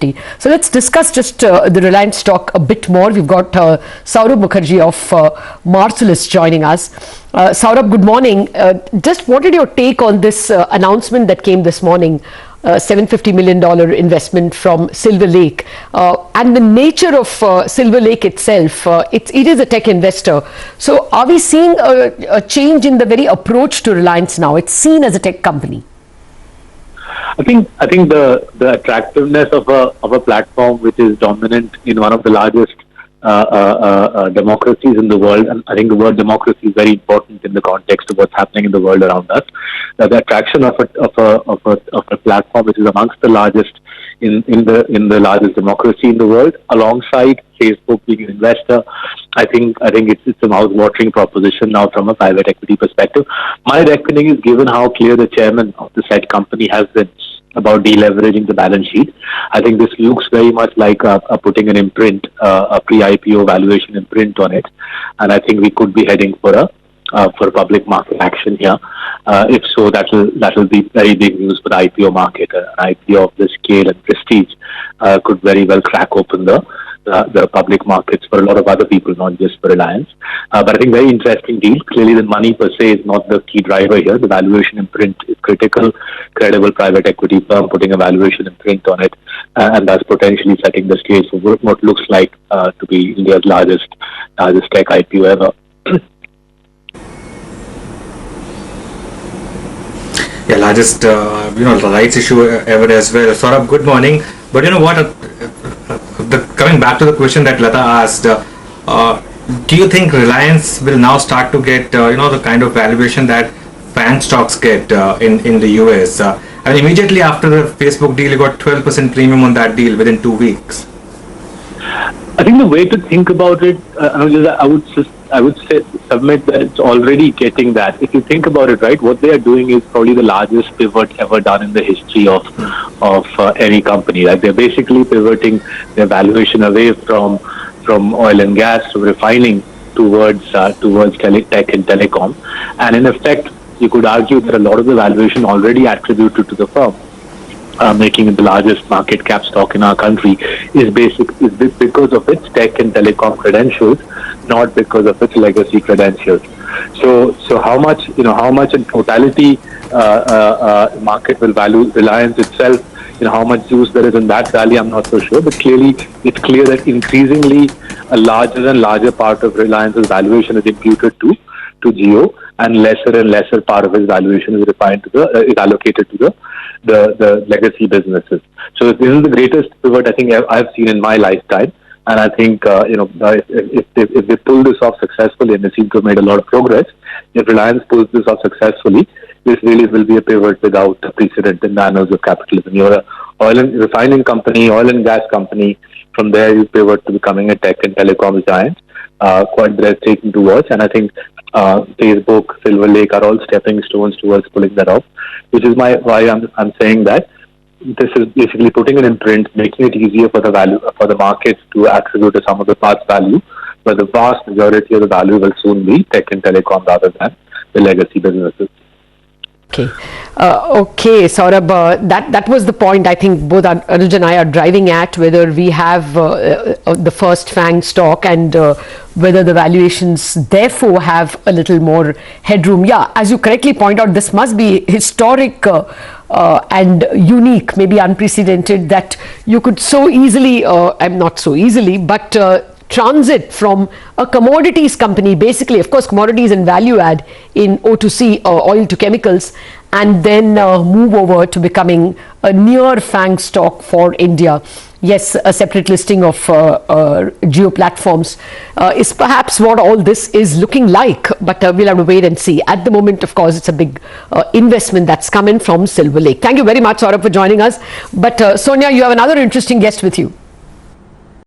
750. So let's discuss just the Reliance stock a bit more. We've got Saurabh Mukherjea of Marcellus joining us. Saurabh, good morning. Just wanted your take on this announcement that came this morning. $750 million investment from Silver Lake, and the nature of Silver Lake itself, it is a tech investor. So are we seeing a change in the very approach to Reliance now? It's seen as a tech company. I think the attractiveness of a platform which is dominant in one of the largest democracies in the world, and I think the word democracy is very important in the context of what's happening in the world around us. The attraction of a platform which is amongst the largest in the largest democracy in the world, alongside Facebook being an investor, I think it's a mouth-watering proposition now from a private equity perspective. My reckoning is, given how clear the chairman of the said company has been about deleveraging the balance sheet, I think this looks very much like putting an imprint, a pre-IPO valuation imprint on it, and I think we could be heading for public market action here. If so, that will be very big news for the IPO market. An IPO of this scale and prestige could very well crack open the public markets for a lot of other people, not just for Reliance. But I think very interesting deal. Clearly, the money per se is not the key driver here. The valuation imprint is critical. Credible private equity firm putting a valuation imprint on it, and thus potentially setting the stage for what looks like to be India's largest tech IPO ever. Yeah, largest rights issue ever as well. Saurabh, good morning. But you know what? Coming back to the question that Lata asked, do you think Reliance will now start to get the kind of valuation that FANG stocks get in the US? And immediately after the Facebook deal, you got 12% premium on that deal within 2 weeks. I think the way to think about it, I would say submit that it's already getting that. If you think about it, right, what they are doing is probably the largest pivot ever done in the history of any company. Like, they're basically pivoting their valuation away from oil and gas to refining towards tech and telecom, and in effect, you could argue that a lot of the valuation already attributed to the firm, making it the largest market cap stock in our country, is because of its tech and telecom credentials, not because of its legacy credentials. So how much in totality market will value Reliance itself? How much juice there is in that rally, I'm not so sure. But clearly, it's clear that increasingly a larger and larger part of Reliance's valuation is imputed to Jio, and lesser part of its valuation is allocated to the legacy businesses. So this is the greatest pivot I think I've seen in my lifetime, and I think if they pull this off successfully, and they seem to have made a lot of progress, if Reliance pulls this off successfully, this really will be a pivot without a precedent in the annals of capitalism. You're an oil and refining company, oil and gas company. From there, you pivot to becoming a tech and telecom giant. Quite breathtaking to watch, and I think Facebook, Silver Lake are all stepping stones towards pulling that off, which is why I'm saying that this is basically putting an imprint, making it easier for the markets to attribute to some of the parts value, but the vast majority of the value will soon be tech and telecom rather than the legacy businesses. Okay, Saurabh, that was the point I think both Anuj and I are driving at, whether we have the first FANG stock and whether the valuations therefore have a little more headroom. Yeah, as you correctly point out, this must be historic and unique, maybe unprecedented, that you could so easily, not so easily, but transit from a commodities company, basically, of course, commodities and value add in O2C, oil to chemicals, and then move over to becoming a near FANG stock for India. Yes, a separate listing of Jio platforms is perhaps what all this is looking like, but we'll have to wait and see. At the moment, of course, it's a big investment that's come in from Silver Lake. Thank you very much, Saurabh, for joining us. But Sonia, you have another interesting guest with you.